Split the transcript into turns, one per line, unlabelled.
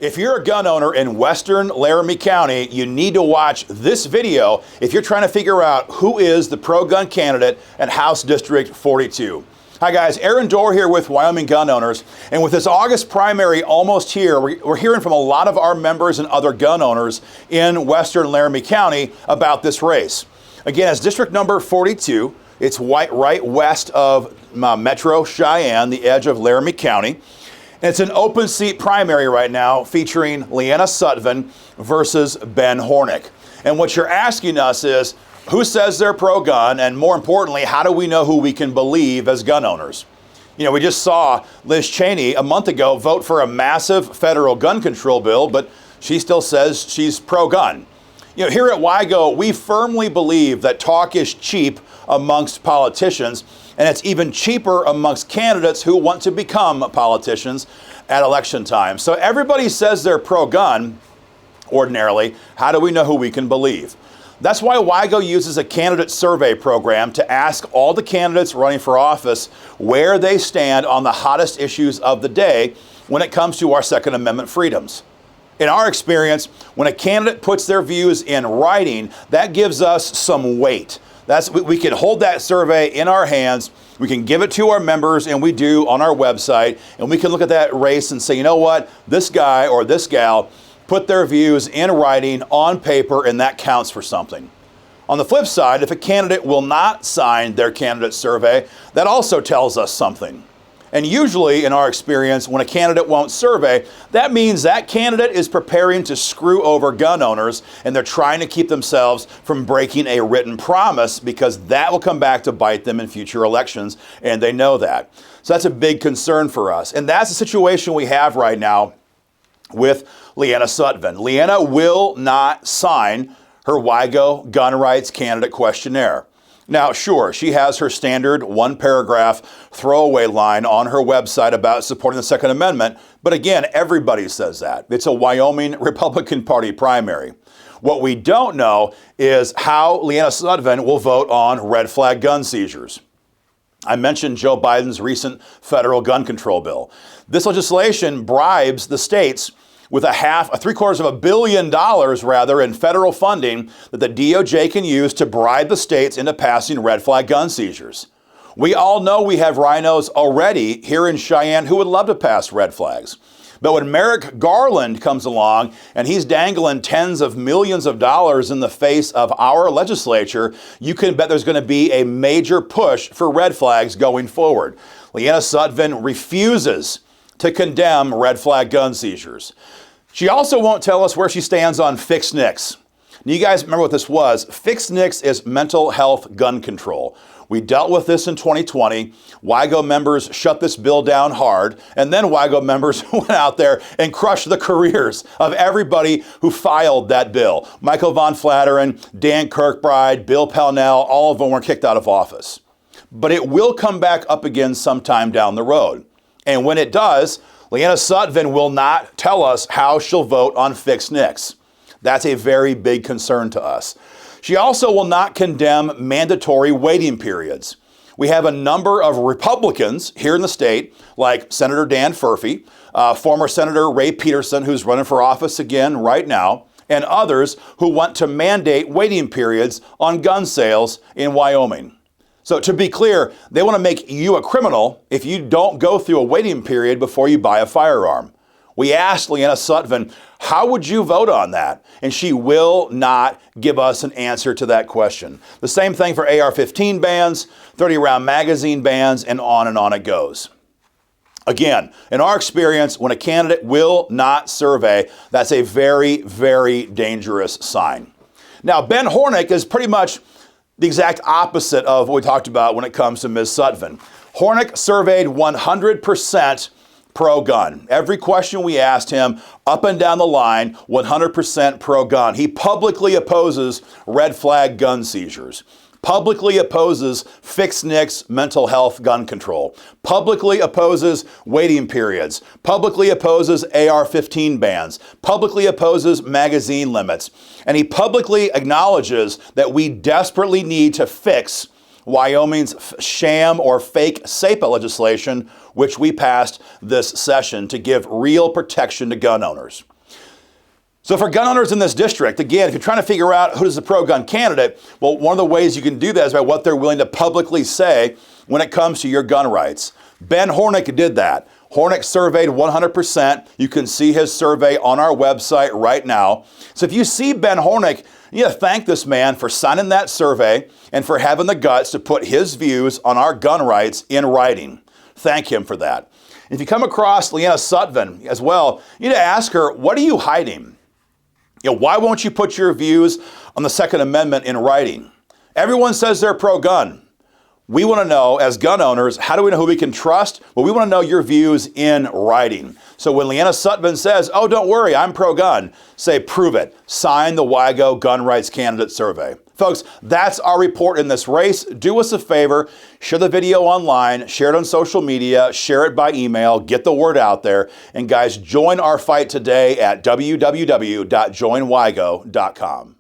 If you're a gun owner in western Laramie County, you need to watch this video if you're trying to figure out who is the pro-gun candidate at House District 42. Hi guys, Aaron Dorr here with Wyoming Gun Owners, and with this August primary almost here, we're hearing from a lot of our members and other gun owners in western Laramie County about this race. Again, it's district number 42. It's right west of Metro Cheyenne, the edge of Laramie County. It's an open seat primary right now featuring Linnaea Sutphin versus Ben Hornok. And what you're asking us is, who says they're pro-gun, and more importantly, how do we know who we can believe as gun owners? You know, we just saw Liz Cheney a month ago vote for a massive federal gun control bill, but she still says she's pro-gun. You know, here at WYGO, we firmly believe that talk is cheap amongst politicians, and it's even cheaper amongst candidates who want to become politicians at election time. So everybody says they're pro-gun ordinarily. How do we know who we can believe? That's why WYGO uses a candidate survey program to ask all the candidates running for office where they stand on the hottest issues of the day when it comes to our Second Amendment freedoms. In our experience, when a candidate puts their views in writing, that gives us some weight. We can hold that survey in our hands, we can give it to our members, and we do on our website, and we can look at that race and say, you know what, this guy or this gal put their views in writing on paper, and that counts for something. On the flip side, if a candidate will not sign their candidate survey, that also tells us something. And usually, in our experience, when a candidate won't survey, that means that candidate is preparing to screw over gun owners, and they're trying to keep themselves from breaking a written promise, because that will come back to bite them in future elections, and they know that. So that's a big concern for us. And that's the situation we have right now with Linnaea Sutphin. Linnaea will not sign her WYGO gun rights candidate questionnaire. Now, sure, she has her standard one-paragraph throwaway line on her website about supporting the Second Amendment, but again, everybody says that. It's a Wyoming Republican Party primary. What we don't know is how Linnaea Sutphin will vote on red flag gun seizures. I mentioned Joe Biden's recent federal gun control bill. This legislation bribes the states with $750 million in federal funding that the DOJ can use to bribe the states into passing red flag gun seizures. We all know we have rhinos already here in Cheyenne who would love to pass red flags. But when Merrick Garland comes along and he's dangling tens of millions of dollars in the face of our legislature, you can bet there's going to be a major push for red flags going forward. Linnaea Sutphin refuses to condemn red flag gun seizures. She also won't tell us where she stands on fixed NICS. Now, you guys remember what this was. Fixed NICS is mental health gun control. We dealt with this in 2020. WYGO members shut this bill down hard, and then WYGO members went out there and crushed the careers of everybody who filed that bill. Michael Von Flatteren, Dan Kirkbride, Bill Pellnell, all of them were kicked out of office. But it will come back up again sometime down the road. And when it does, Linnaea Sutphin will not tell us how she'll vote on fixed NICS. That's a very big concern to us. She also will not condemn mandatory waiting periods. We have a number of Republicans here in the state, like Senator Dan Furphy, former Senator Ray Peterson, who's running for office again right now, and others who want to mandate waiting periods on gun sales in Wyoming. So to be clear, they want to make you a criminal if you don't go through a waiting period before you buy a firearm. We asked Linnaea Sutphin, how would you vote on that? And she will not give us an answer to that question. The same thing for AR-15 bans, 30-round magazine bans, and on it goes. Again, in our experience, when a candidate will not survey, that's a very, very dangerous sign. Now, Ben Hornok is pretty much the exact opposite of what we talked about when it comes to Ms. Sutphin. Hornok surveyed 100% pro-gun. Every question we asked him, up and down the line, 100% pro-gun. He publicly opposes red flag gun seizures, publicly opposes fixed NICS mental health gun control, publicly opposes waiting periods, publicly opposes AR-15 bans, publicly opposes magazine limits, and he publicly acknowledges that we desperately need to fix Wyoming's sham or fake SEPA legislation, which we passed this session to give real protection to gun owners. So for gun owners in this district, again, if you're trying to figure out who is the pro-gun candidate, well, one of the ways you can do that is by what they're willing to publicly say when it comes to your gun rights. Ben Hornok did that. Hornok surveyed 100%. You can see his survey on our website right now. So if you see Ben Hornok, you gotta thank this man for signing that survey and for having the guts to put his views on our gun rights in writing. Thank him for that. If you come across Linnaea Sutphin as well, you need to ask her, what are you hiding? Why won't you put your views on the Second Amendment in writing? Everyone says they're pro-gun. We want to know, as gun owners, how do we know who we can trust? Well, we want to know your views in writing. So when Linnaea Sutphin says, oh, don't worry, I'm pro-gun, say, prove it. Sign the WIGO Gun Rights Candidate Survey. Folks, that's our report in this race. Do us a favor, share the video online, share it on social media, share it by email, get the word out there. And guys, join our fight today at www.joinwigo.com.